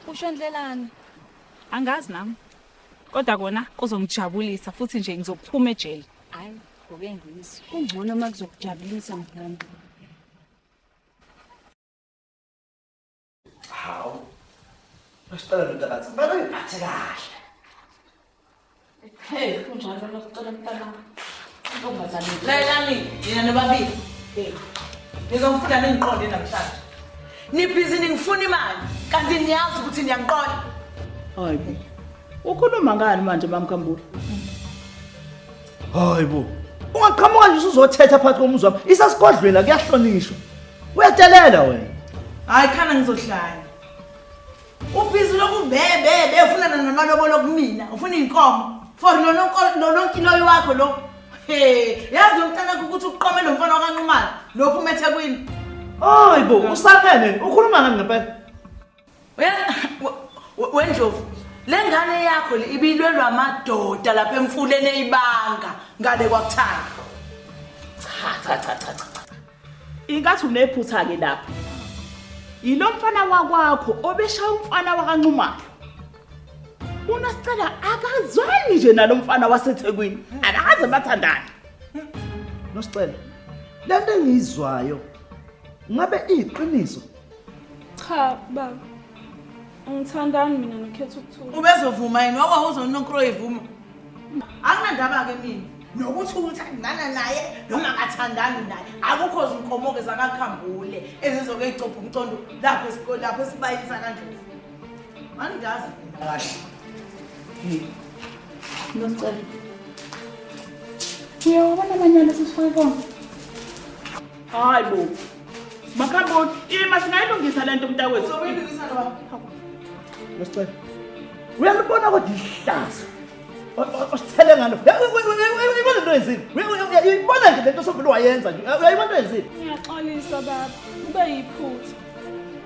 Usho ndlelani? Angazi nami. Kodwa kona kuzongijabulisa futhi nje ngizophuma ejele. Hayi, ngobe ngiyizwa. Kungcono uma kuzokujabulisa mhlawumbe. Hawu. Masicela ntokazi, bayiphathe kahle. Hey, kunjalo nosicela mntana. Ngobazali. Layelani, yena nobabili. Ngizomfuna ningiqonde namhlanje. Nibhizi ningifuna imali, kanti niyazi ukuthi niyangiqonda. Hayibo. Ukhuluma ngani manje mamkhambula? Hayibo. Ungaqhamuka nje uzothetha phakathi komuzi wami. Isasigodlweni kuyahlonishwa. Uyatshelela wena. Hayi khana ngizohlanya. Ubhizi lokubebe ufuna namalobolo kumina, ufuna inkomo. For lononkilo wakho lo. Yazi nomntana ukuthi uqome lo mfana kaNcumane, lo phuma eThekwini. Hayibo, usamene, ukhuluma ngani ngempela? Wendlovu, lengane yakho ibilwelwa amadoda lapha emfuleni eyibanga ngale kwakuthanda. Cha. Ingathi unephutha ke lapha. Yilo mfana wakwakho obeshaya umfana wakaNcumane. Unasicela akazwani nje nalomfana waseThekwini. Akaze bathandana. Nosicela. Lento engizwayo. Ngabe iqiniso? Cha baba. Ngithandani mina nokhetha ukuthula. Ubezovuma yini wawa uzononkro evuma? Akunandaba ke mina. Nokuthi uthandana naye noma akathandani naye. Akukho zinkomoke zakaKhambule ezizoke icopha umcondo lapha esikole lapha esibayisa kanjani. Angiyazi kahle. Nosicela. Uyawabona amanyala sesifike khona. Hayibo. Makhambule, ima singayilungisa lento mntakwethu. Uzobuyilungisa lo. Nosicela. Uyalibona kodwa ihlazo. Osithele ngalo. Uyibona into yenzile. Uyibona nje lento sokuvela wayenza nje. Uyayibona into yenzile. Ngiyaxolisa baba. Kube yiphutha.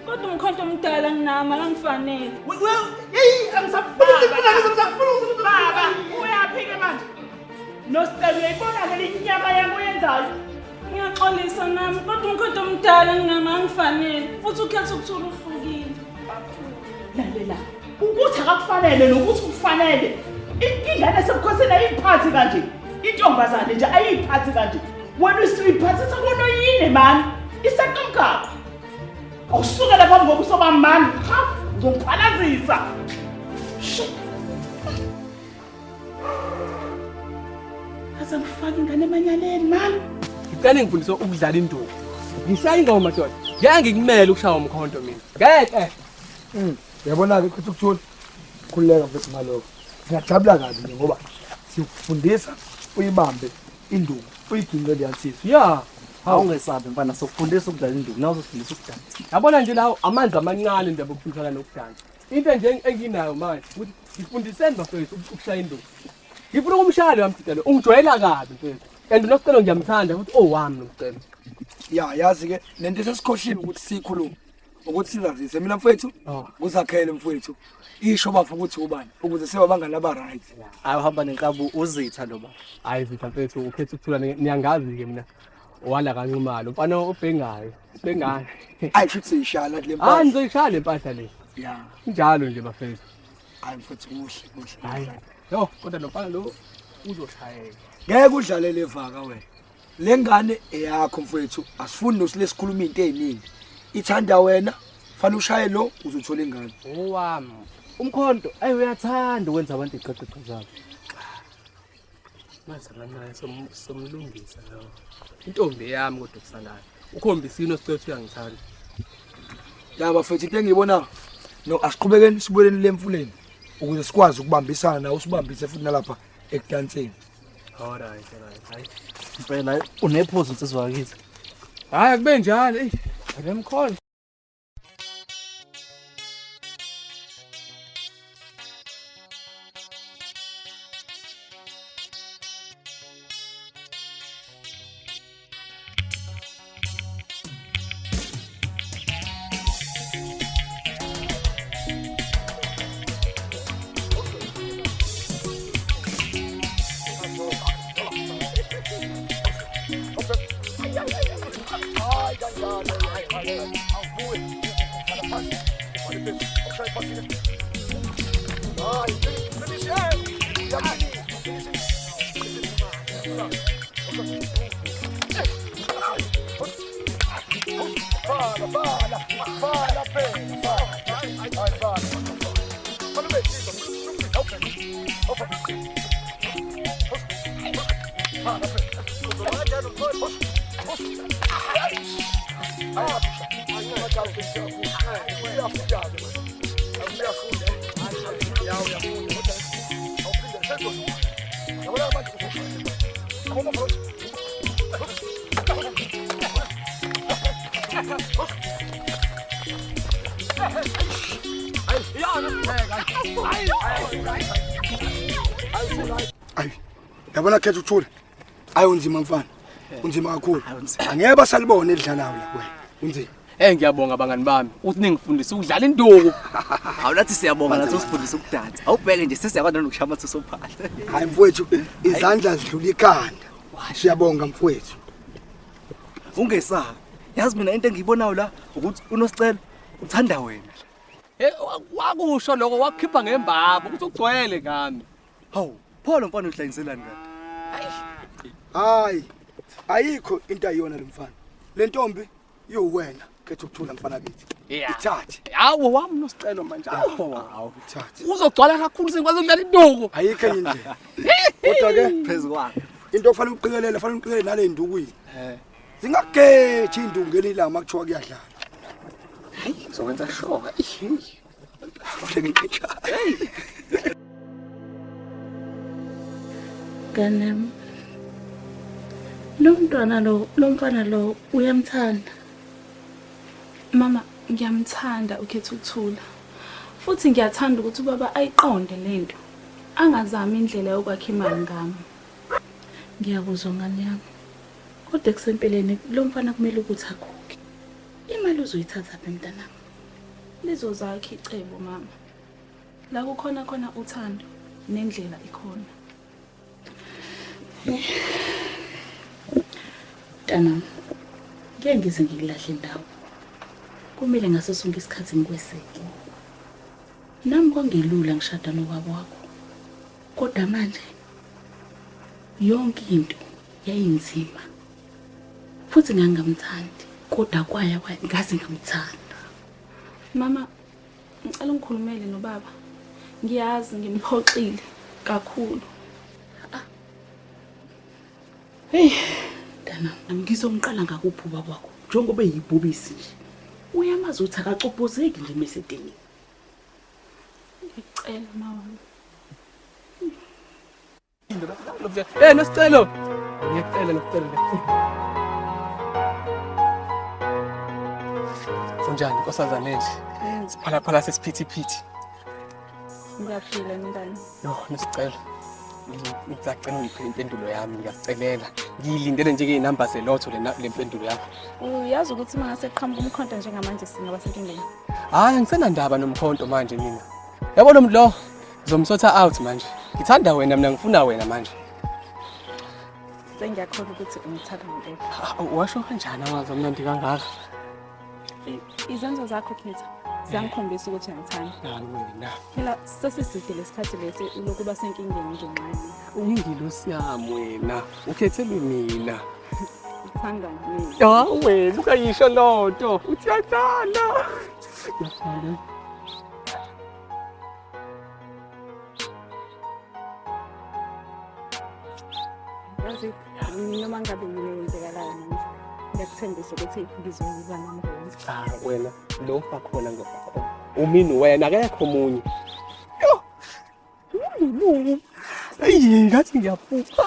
Kodwa umkhonto omdala nginama langifanele. Hey, angisafuna baba. Uyaphi ke manje? Nosicela uyayibona le inyama yami uyenzayo. Ngiyaxolisa nami kodwa umkhonto omdala ngingama ngifanele. Futhi ukhetha ukuthula ufukile. Lalela. Ukuthi akakufanele nokuthi kufanele. Inkinga lesebukhosini ayiphathi kanje. Intombazane nje ayiphathi kanje. Wena usiphathisa kono yini man? Isaqamkakho. Awusuka lapha ngobuso bami man. Ha, uzongiphalazisa. Asa ngifaka ingane emanyaleni man. Ngicela ngifundise ukudlala intombi. Ngishaya ingoma madoda. ngeke ngikumele ukushaya umkhonto mina ngeke Uyabona-ke kuthi ukuthula khululeka mfethu ngalokho. Singajabula kabi nje ngoba siyokufundisa uyibambe induku uyiginqele yansizwe. ya Awungesabi mfana sokufundisa ukudlala induku nawe uzofundisa ukudansa. yabona nje lawo amanzi amancane ndaba okuphikana nokudansa into nje enginayo manje ukuthi ngifundiseni bafethu ukushaya induku ngifuna ukumshaya lo mfitelo ungijwayela kabi mfethu and nokucela ngiyamthanda ukuthi owami nomcelo Ya yazi-ke lento sesikhohliwe ukuthi siyikhulume ukuthi sizazise mina mfethu kuzakhele mfethu isho bafu ukuthi ubani ukuze sibe abangani aba-right. Hayi uhamba nenkabu uzitha lo baba. hayi zitha mfethu ukhetha ukuthula niyangazi-ke mina wala kancumalo mfana obhengayo bengane Hayi futhi siyishaya le hayi nizoyishaya le mpahla le ya njalo nje bafethu hayi mfethu kuhle hayi yo kodwa lo mfana lo uzoshayeka ngeke udlale levaka wena le ngane eyakho mfethu asifuni nosilesikhuluma into eziningi ithanda wena fanele ushaye lo uzothola ingane owami umkhonto ayi uyathanda ukwenza abantu iqeqeqo zabo manje naye somlungisa lo intombi yami kodwa kusalayo ukhombisini osicela uyangithanda ya bafethu into engiyibona no asiqhubekeni sibuyeleni lemfuleni ukuze sikwazi ukubambisana nawe usibambise futhi nalapha ekudanseni. alright hayi Impela unephuzu insizwa yakithi. hayi akube njalo ngemkhona Ayi yabona khetha uthule ayi unzima mfana unzima kakhulu angeke basalibone edlalayo la wena unzima ngiyabonga abangani bami uthi ningifundisa ukudlala induku Awulathi siyabonga nathi usifundisa ukudansa. Awubheke nje sesiyakwazi nokushaya amathuso phala. hayi mfowethu izandla zidlula ikhanda siyabonga mfowethu Ungesabi. Yazi mina into engiyibonayo la ukuthi unosicelo uthanda wena. wakusho lokho wakukhipha ngembaba ukuthi ugcwele ngami Hawu Pholo mfana uhlangiselani kanti? hayi ayikho into ayiyona lo mfana le ntombi iwuwena khetha ukuthula mfana kithi ithathe hawo wami nosicelo manje hawo ithathe uzogcwala kakhulu sengikwazi ukudlala induku ayikho enye indlela kodwa ke Phezulu kwakhe into ofanele uqikelele fanele uqikelele nale indukwini zingagethi induku ngelilanga makuthiwa kuyadlala hayi ngizokwenza shoka Ganem. Lo mntwana lo mfana lo uyamthanda. Mama, ngiyamthanda ukhetha ukuthula. Futhi ngiyathanda ukuthi ubaba ayiqonde lento. Angazami indlela yokwakha imali ngami. Ngiyakuzwa ngani yami. Kodwa kusempeleni lo mfana kumele ukuthi akhokhe. Imali uzoyithatha phi mntanami? Lizozakha icebo mama. La kukhona khona uthando nendlela ikhona. Mntanami. Ngeke ngize ngikulahle indawo. Kumele ngaso sonke isikhathi ngikweseke. Nami kwangelula ngishada nobaba wakho. Kodwa manje yonke into yayinzima. Futhi ngangamthandi, kodwa kwaya ngaze ngamthanda. Mama, ngicela ungikhulumele nobaba. Ngiyazi ngimphoxile kakhulu. Hey, Dana, ngizomqala ngakuphi ubaba wakho? Njengoba eyibhubisi nje. Uyamazi uthi akacobozeki nje mesedeni. Ngicela mama. Nosicelo. Ngiyacela Nosicelo. Unjani nkosazane nje? Siphala sesiphithiphithi. Ngiyaphila mngani. Yo, Nosicelo. Ngicela ungiphe impendulo yami ngiyacelela. Ngiyilindele nje ke inamba zelotho le mpendulo yakho. Uyazi ukuthi mangase qhamuka umkhonto njengamanje singaba senkingeni. Hayi ngisena ndaba nomkhonto manje mina. Yabona umuntu lo ngizomsotha out manje. Ngithanda wena mina ngifuna wena manje. Sengiyakholwa ukuthi ungithanda ngempela. Washo kanjani awazi omnandi kangaka? Izenzo zakho Khetha ziyangikhombisa ukuthi ngithanda. Hayi wena. Phela sesiside lesikhathi lesi lokuba senkingeni ngenxa yami. Uyingilosi yami wena. Ukhethele mina. Ngithanda mina. Ya wena ukayisho lonto. Uthi yathanda. Yathanda. Yazi noma ngabe yini yenzekalayo manje. Ngiyakuthembisa ukuthi ngizoyiba namholo. Wena lo fakhona ngoba. Umini wena akekho omunye. Yo. Ayi ngathi ngiyaphuka.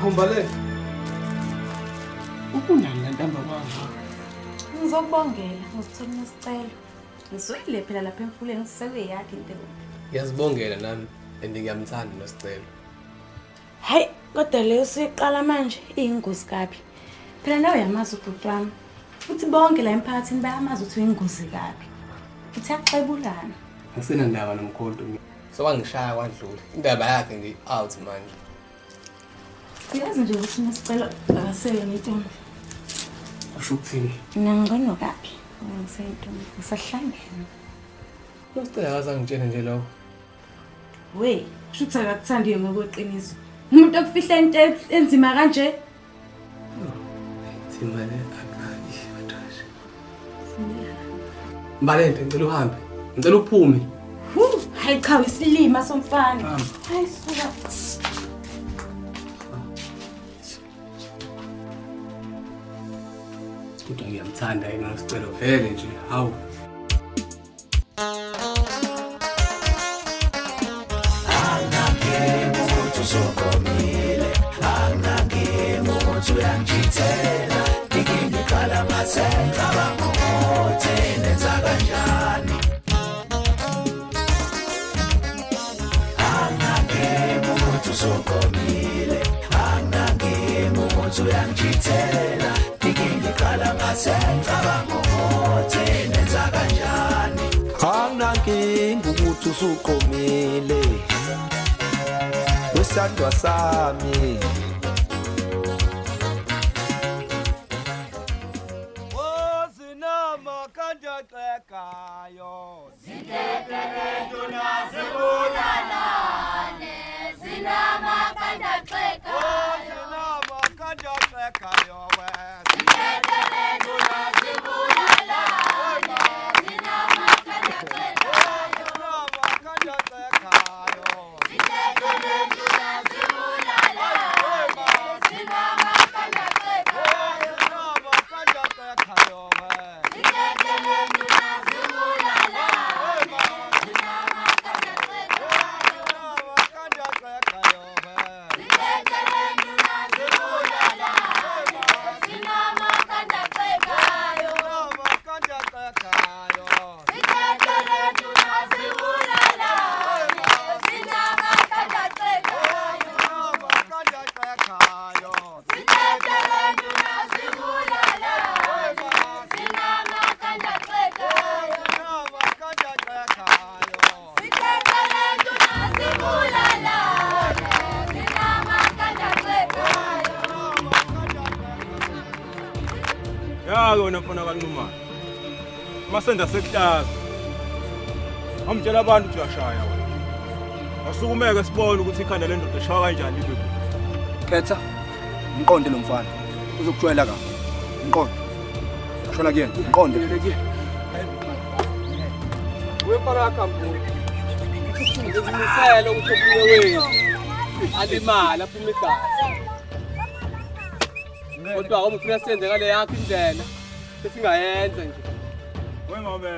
Kumbale. Ukunjani la ntamba kwami? Ngizokubongela, ngizithola nesicelo. Ngisoyile phela lapha emfuleni ngisebe yakhe into. Ngiyazibongela nami ngiyamthanda Nosicelo. Hayi, kodwa leyo siqala manje iyingozi kabi. Phela nawe uyamazi ubhuti wami. Futhi bonke la emphakathini bayamazi ukuthi uyingozi kabi. Futhi axebulana. Ngisena ndaba nomkhonto mina. Sokwangishaya kwadlula. Indaba yakhe ngi out manje. Uyazi nje ukuthi nesicelo akasele ngentombi. Usho ukuthini? Mina ngibona kabi. Ngisentombi, ngisahlangene. Nosicelo akazangitshela nje lokho. We, shuthi akakuthandi ngokweqiniso. Umuntu okufihla into enzima kanje. Thimale akayi madosha. Mbalente ngicela uhambe. Ngicela uphume. Hayi cha isilima somfana. Hayi suka. Kodwa ngiyamthanda yena Nosicelo vele nje. Hawu. Sokomile angangemo ukuthi uyangithela ngikhala ngasenza bangothi nenza kanjani angangemo ukuthi sokomile angangemo ukuthi uyangithela ngikhala ngasenza bangothi nenza kanjani angangemo ukuthi usukomile Wesandwa sami Ozinama kanja xekayo Zithetele nduna zibulalane Zinama kanja xekayo Ozinama kanja xekayo we Zithetele nduna zibulalane Zinama kanja xekayo Ozinama kanja xekayo Zithetele nduna zibulalane Zinama kanja xekayo Ozinama kanja xekayo we Zithetele nduna zibulalane Zinama kanja xekayo kanja xekayo we Zithetele nduna zibulalane Zinama kanja xekayo kanja xekayo Zithetele nduna zibulalane Zinama kanja xekayo kanja xekayo Zithetele nduna zibulalane Zinama kanja xekayo kanja xekayo Zithetele nduna zibulalane Zinama kanja xekayo Yake wena mfana kaNcumane. Masenda sekuhlaza. Amtshela abantu ukuthi uyashaya wena. Asukumeke sibone ukuthi ikhanda lendoda eshaya kanjani libe. Khetha umqonde lo mfana uzokujwayela kahle umqonde Shona kuyena. Ngiqonde phela. Wemfana kakhambule. Ngizimisele ukuthi omunye wenu alimala aphuma igazi. Kodwa ngoba ufuna senze ngale yakho indlela sesingayenza nje. Wengome.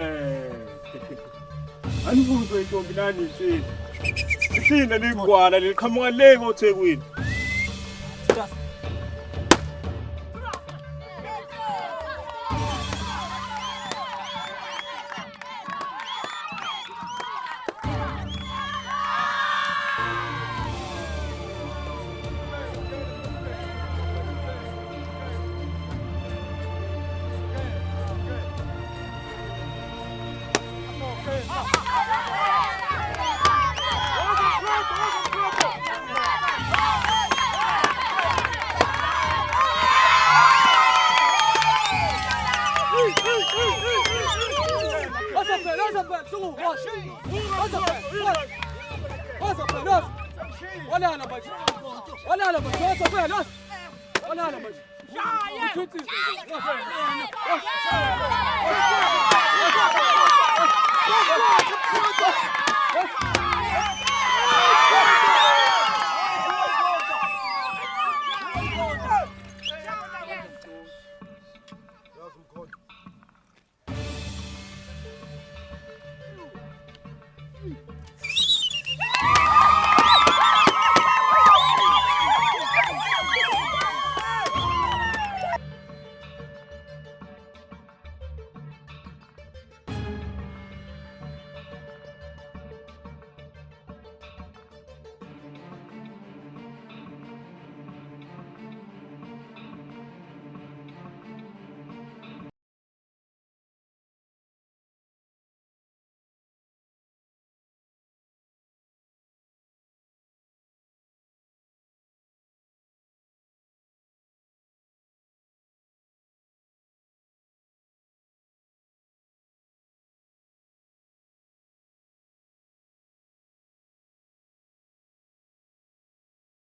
Anibuzwe intombi nani ithini? Ithina ligwala liqhamuka le ngoThekwini.